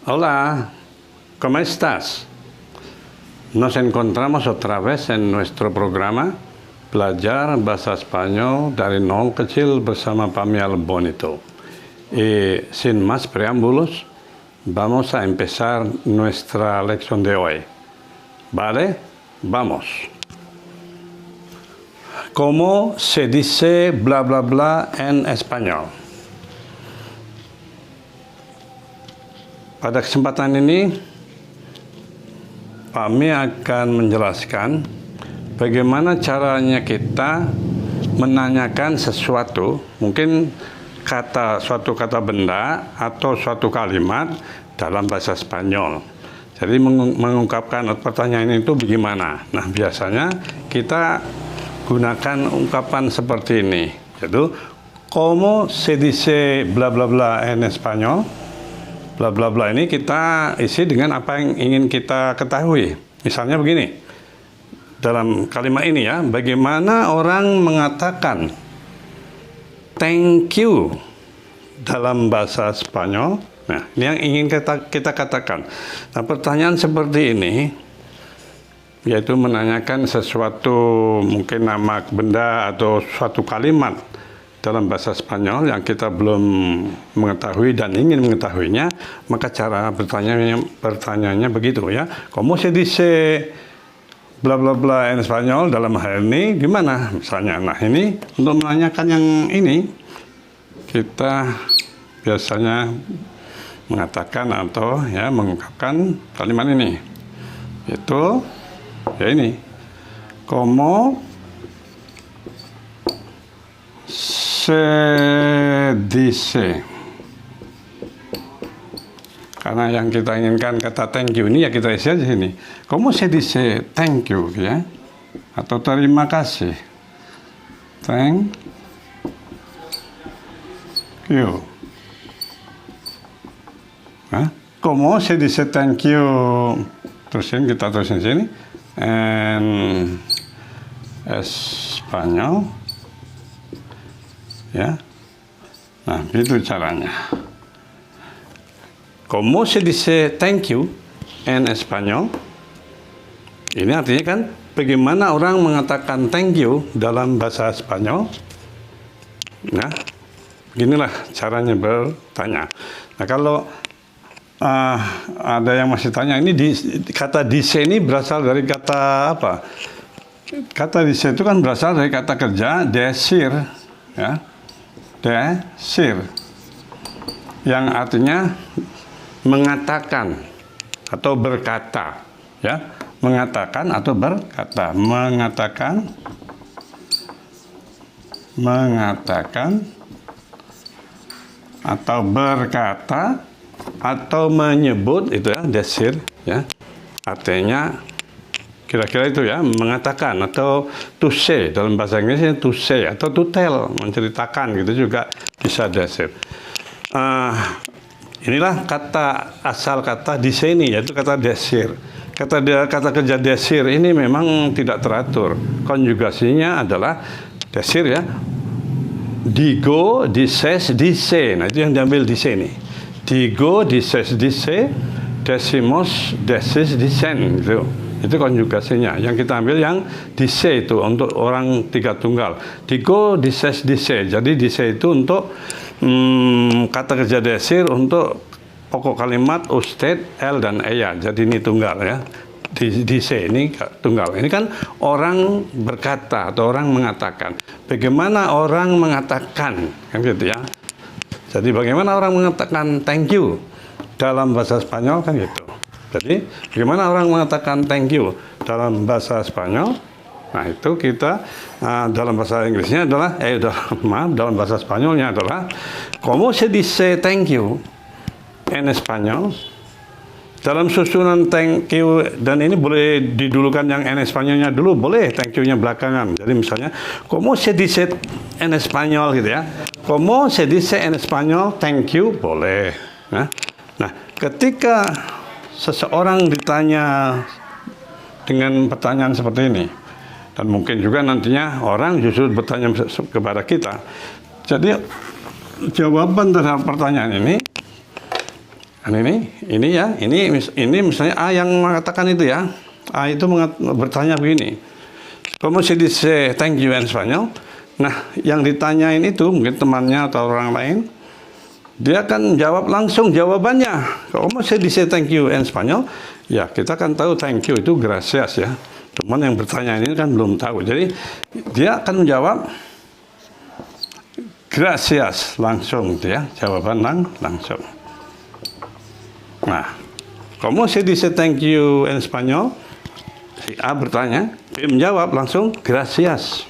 Hola, ¿cómo estás? Nos encontramos otra vez en nuestro programa Belajar Bahasa Spanyol dari Nol Kecil bersama Pamial Bonito. Y sin más preámbulos, vamos a empezar nuestra lección de hoy. ¿Vale? Vamos. ¿Cómo se dice bla bla bla en español? Pada kesempatan ini, Pami akan menjelaskan bagaimana caranya kita menanyakan sesuatu, mungkin suatu kata benda atau suatu kalimat dalam bahasa Spanyol. Jadi mengungkapkan pertanyaan itu bagaimana? Nah, biasanya kita gunakan ungkapan seperti ini, yaitu ¿Cómo se dice bla bla bla en español? Bla bla bla ini kita isi dengan apa yang ingin kita ketahui. Misalnya begini, dalam kalimat ini ya, bagaimana orang mengatakan thank you dalam bahasa Spanyol. Nah, ini yang ingin kita katakan. Nah, pertanyaan seperti ini, yaitu menanyakan sesuatu, mungkin nama benda atau suatu kalimat dalam bahasa Spanyol yang kita belum mengetahui dan ingin mengetahuinya, maka cara pertanyaannya begitu ya. ¿Cómo se dice bla bla bla en Spanyol dalam hal ini gimana? Misalnya, nah ini untuk menanyakan yang ini kita biasanya mengatakan atau ya mengungkapkan kalimat ini, itu ya ini, ¿Cómo se dice? Karena yang kita inginkan kata thank you ini ya kita isi aja sini. ¿Cómo se dice thank you ya? Atau terima kasih. Thank you. Nah, ¿Cómo se dice thank you? Terusin, kita terusin sini. En Espanyol. Ya. Nah, itu caranya. ¿Cómo se dice thank you en Espanyol? Ini artinya kan bagaimana orang mengatakan thank you dalam bahasa Spanyol. Nah, beginilah caranya bertanya. Nah, kalau ada yang masih tanya, ini kata dice ini berasal dari kata apa? Kata dice itu kan berasal dari kata kerja decir, ya, decir, yang artinya mengatakan atau berkata, ya, mengatakan atau berkata, mengatakan atau berkata atau menyebut, itu ya, decir, ya, artinya kira-kira itu ya, mengatakan atau to say, dalam bahasa Inggrisnya to say atau to tell, menceritakan gitu juga bisa decir. Inilah asal kata di sini, yaitu kata decir. Kata kerja decir ini memang tidak teratur. Konjugasinya adalah decir ya, digo, dices, dice. Nah, itu yang diambil di sini. Digo, dices, dice, decimos, decis, dicen, gitu. Itu konjugasinya. Yang kita ambil yang dice itu untuk orang tiga tunggal. Digo, dices, dice. Jadi dice itu untuk kata kerja decir untuk pokok kalimat usted, el, dan ella. Jadi ini tunggal ya. Dice ini tunggal. Ini kan orang berkata atau orang mengatakan. Bagaimana orang mengatakan, kan gitu ya. Jadi bagaimana orang mengatakan thank you dalam bahasa Spanyol kan gitu. Jadi bagaimana orang mengatakan thank you dalam bahasa Spanyol? Nah, itu kita dalam bahasa Inggrisnya adalah dalam bahasa Spanyolnya adalah ¿Cómo se dice thank you en español? Dalam susunan thank you, dan ini boleh didulukan yang en Espanyolnya dulu, boleh thank you-nya belakangan. Jadi misalnya ¿Cómo se dice en español gitu ya. ¿Cómo se dice en español thank you? Boleh. Nah, ketika seseorang ditanya dengan pertanyaan seperti ini, dan mungkin juga nantinya orang justru bertanya kepada kita. Jadi jawaban terhadap pertanyaan ini Ini ya, ini misalnya A yang mengatakan itu ya. A itu bertanya begini. Como se dice thank you in Spanyol? Nah, yang ditanyain itu mungkin temannya atau orang lain, dia akan jawab langsung jawabannya. Como se dice thank you in Spanyol? Ya, kita kan tahu thank you itu gracias ya. Cuman yang bertanya ini kan belum tahu. Jadi dia akan menjawab gracias langsung gitu ya, jawaban langsung. Nah, como se dice thank you in Spanyol? Si A bertanya, B menjawab langsung gracias.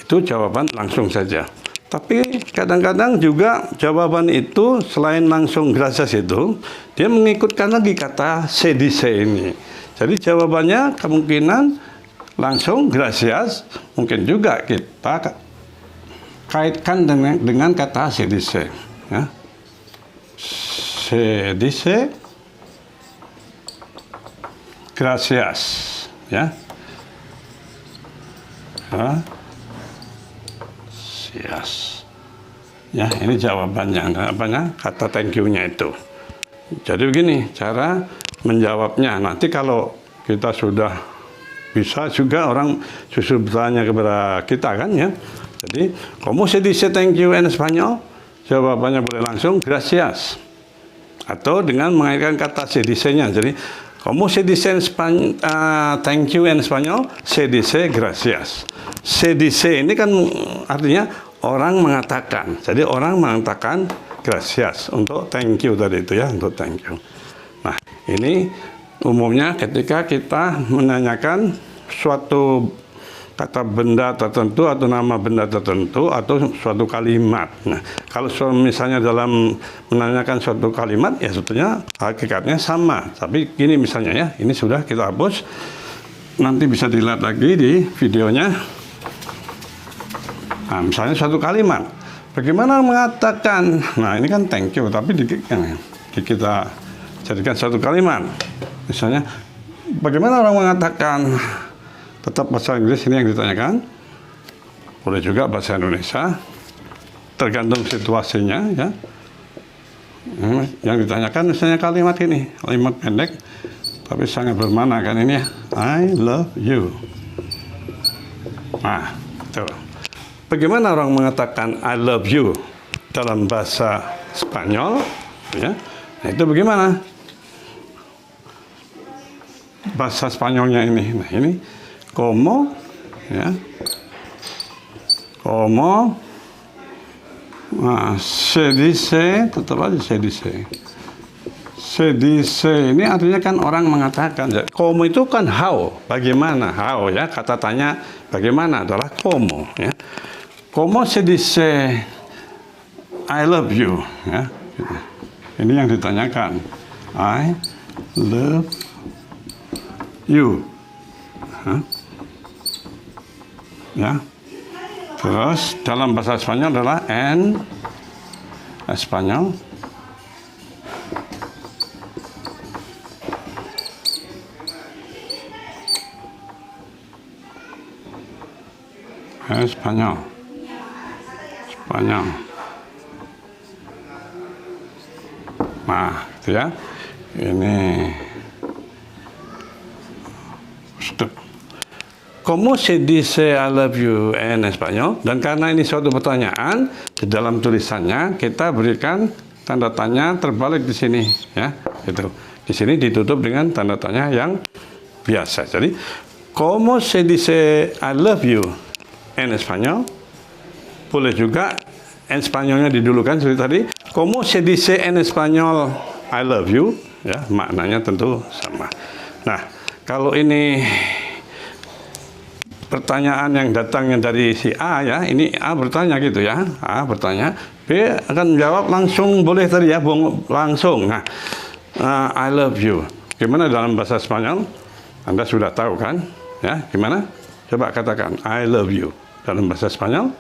Itu jawaban langsung saja. Tapi kadang-kadang juga jawaban itu selain langsung gracias itu, dia mengikutkan lagi kata se dice ini. Jadi jawabannya kemungkinan langsung gracias, mungkin juga kita kaitkan dengan kata se dice. Ya. Se dice gracias, ya. Gracias. Ya, ini jawabannya, kata thank you-nya itu. Jadi begini cara menjawabnya. Nanti kalau kita sudah bisa juga orang justru bertanya kepada kita kan ya. Jadi, como se dice thank you in Spanyol? Jawabannya boleh langsung gracias. Atau dengan mengaitkan kata se dice-nya. Jadi, como se dice thank you in Spanyol? Se dice gracias. Se dice ini kan artinya orang mengatakan. Jadi orang mengatakan gracias untuk thank you tadi itu ya, untuk thank you. Nah, ini umumnya ketika kita menanyakan suatu kata benda tertentu atau nama benda tertentu atau suatu kalimat. Nah, kalau misalnya dalam menanyakan suatu kalimat ya sebetulnya hakikatnya sama. Tapi gini misalnya ya, ini sudah kita hapus. Nanti bisa dilihat lagi di videonya. Nah, misalnya suatu kalimat. Bagaimana mengatakan? Nah, ini kan thank you, tapi kita jadikan suatu kalimat. Misalnya, bagaimana orang mengatakan? Tetap bahasa Inggris ini yang ditanyakan. Boleh juga bahasa Indonesia. Tergantung situasinya ya. Yang ditanyakan misalnya kalimat ini, kalimat pendek tapi sangat bermakna kan ini ya. I love you. Nah, itu. Bagaimana orang mengatakan I love you dalam bahasa Spanyol ya? Nah, itu bagaimana? Bahasa Spanyolnya ini. Nah, ini como ya. Como se dice, tetap aja se dice. Se dice ini artinya kan orang mengatakan. Como itu kan how, bagaimana, how ya. Kata tanya bagaimana adalah como ya. Como se dice I love you ya. Ini yang ditanyakan. I love you. Ya. Terus dalam bahasa Spanyol adalah en Spanyol. Spanyol. Nah, itu ya. Ini Como se dice I love you en Spanyol? Dan karena ini suatu pertanyaan, di dalam tulisannya kita berikan tanda tanya terbalik di sini, ya. Gitu. Di sini ditutup dengan tanda tanya yang biasa. Jadi, como se dice I love you en Spanyol? Boleh juga en Spanyolnya didulukan seperti tadi. Como se dice en Spanyol I love you? Ya, maknanya tentu sama. Nah, kalau ini pertanyaan yang datangnya dari si A ya, ini A bertanya gitu ya, A bertanya, B akan menjawab langsung boleh tadi ya, langsung. Nah, I love you. Gimana dalam bahasa Spanyol? Anda sudah tahu kan? Ya, gimana? Coba katakan I love you dalam bahasa Spanyol.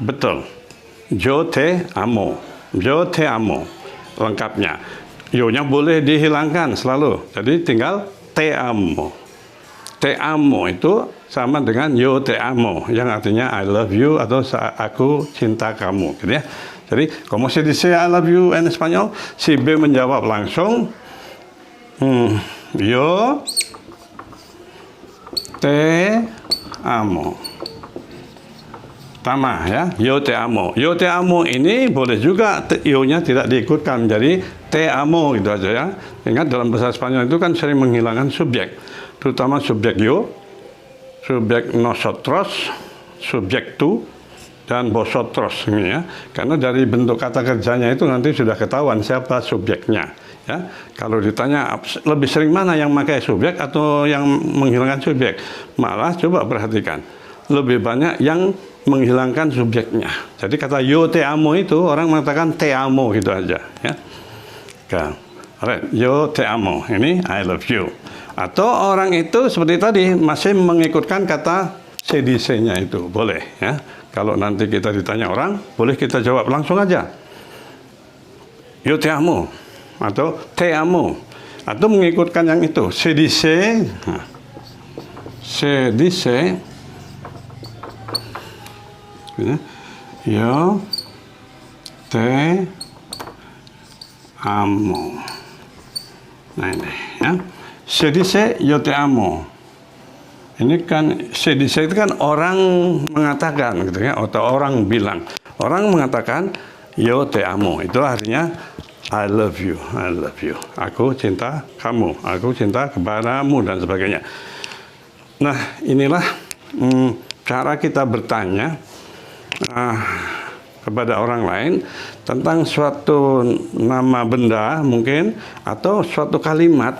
Betul. Yo te amo. Yo te amo. Lengkapnya. Yo-nya boleh dihilangkan selalu. Jadi tinggal te amo. Te amo itu sama dengan yo te amo yang artinya I love you atau aku cinta kamu gitu ya. Jadi, como se dice I love you en Spanyol, si B menjawab langsung, yo te amo. Pertama ya, yo te amo. Yo te amo ini boleh juga yo-nya tidak diikutkan, jadi te amo gitu aja ya. Ingat dalam bahasa Spanyol itu kan sering menghilangkan subjek, terutama subjek yo, subjek nosotros, subjek tu, dan vosotros ini ya. Karena dari bentuk kata kerjanya itu nanti sudah ketahuan siapa subjeknya. Ya, kalau ditanya lebih sering mana yang memakai subjek atau yang menghilangkan subjek, malah coba perhatikan lebih banyak yang menghilangkan subjeknya. Jadi kata yo te amo itu orang mengatakan te amo gitu aja ya. Alright, yo te amo ini I love you. Atau orang itu seperti tadi masih mengikutkan kata se dice-nya itu boleh ya. Kalau nanti kita ditanya orang, boleh kita jawab langsung aja. Yo te amo atau te amo atau mengikutkan yang itu se dice. Se dice yo te amo. Nah ini ya, se dice yo te amo. Ini kan se dice itu kan orang mengatakan gitu ya, atau orang bilang. Orang mengatakan yo te amo. Itu artinya I love you, I love you. Aku cinta kamu, aku cinta kepadamu dan sebagainya. Nah inilah cara kita bertanya kepada orang lain tentang suatu nama benda mungkin atau suatu kalimat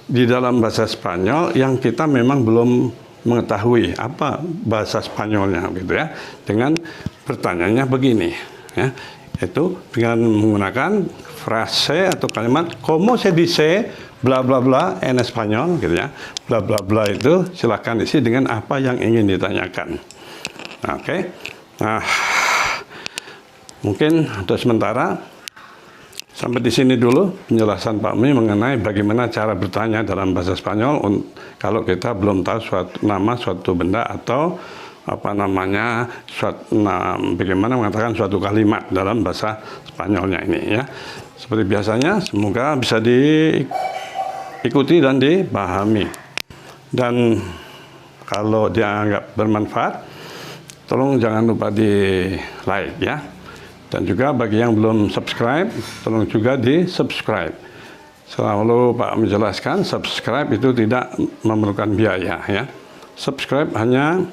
di dalam bahasa Spanyol yang kita memang belum mengetahui apa bahasa Spanyolnya gitu ya, dengan bertanyanya begini ya, itu dengan menggunakan frase atau kalimat como se dice bla bla bla en Spanyol gitu ya. Bla bla bla itu silakan isi dengan apa yang ingin ditanyakan. Oke. Nah, mungkin untuk sementara sampai di sini dulu penjelasan Pak Mi mengenai bagaimana cara bertanya dalam bahasa Spanyol kalau kita belum tahu suatu benda atau apa namanya bagaimana mengatakan suatu kalimat dalam bahasa Spanyolnya ini ya. Seperti biasanya, semoga bisa diikuti dan dipahami. Dan kalau dianggap bermanfaat, tolong jangan lupa di like ya. Dan juga bagi yang belum subscribe, tolong juga di subscribe. Selalu Pak menjelaskan, subscribe itu tidak memerlukan biaya ya. Subscribe hanya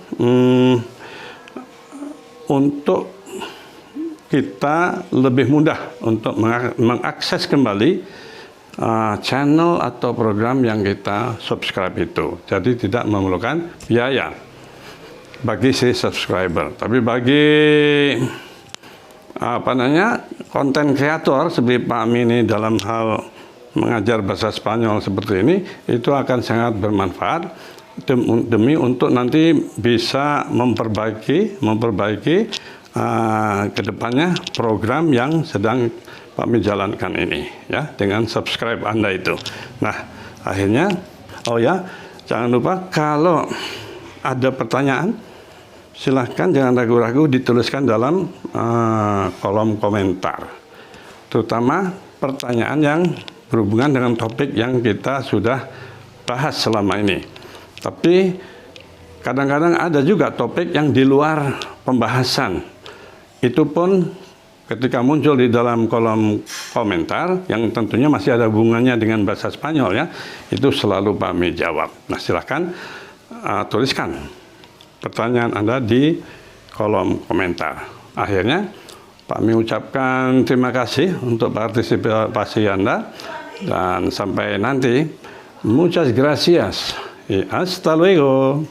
untuk kita lebih mudah untuk mengakses kembali channel atau program yang kita subscribe itu. Jadi tidak memerlukan biaya bagi si subscriber. Tapi bagi konten kreator seperti Pak Ami ini dalam hal mengajar bahasa Spanyol seperti ini, itu akan sangat bermanfaat demi untuk nanti bisa memperbaiki kedepannya program yang sedang Pak Mi jalankan ini ya, dengan subscribe Anda itu. Nah akhirnya jangan lupa kalau ada pertanyaan silahkan jangan ragu-ragu dituliskan dalam kolom komentar, terutama pertanyaan yang berhubungan dengan topik yang kita sudah bahas selama ini. Tapi kadang-kadang ada juga topik yang di luar pembahasan. Itu pun ketika muncul di dalam kolom komentar yang tentunya masih ada hubungannya dengan bahasa Spanyol ya, itu selalu Pak Mi jawab. Nah silahkan tuliskan pertanyaan Anda di kolom komentar. Akhirnya Pak Mi ucapkan terima kasih untuk partisipasi Anda dan sampai nanti. Muchas gracias y hasta luego.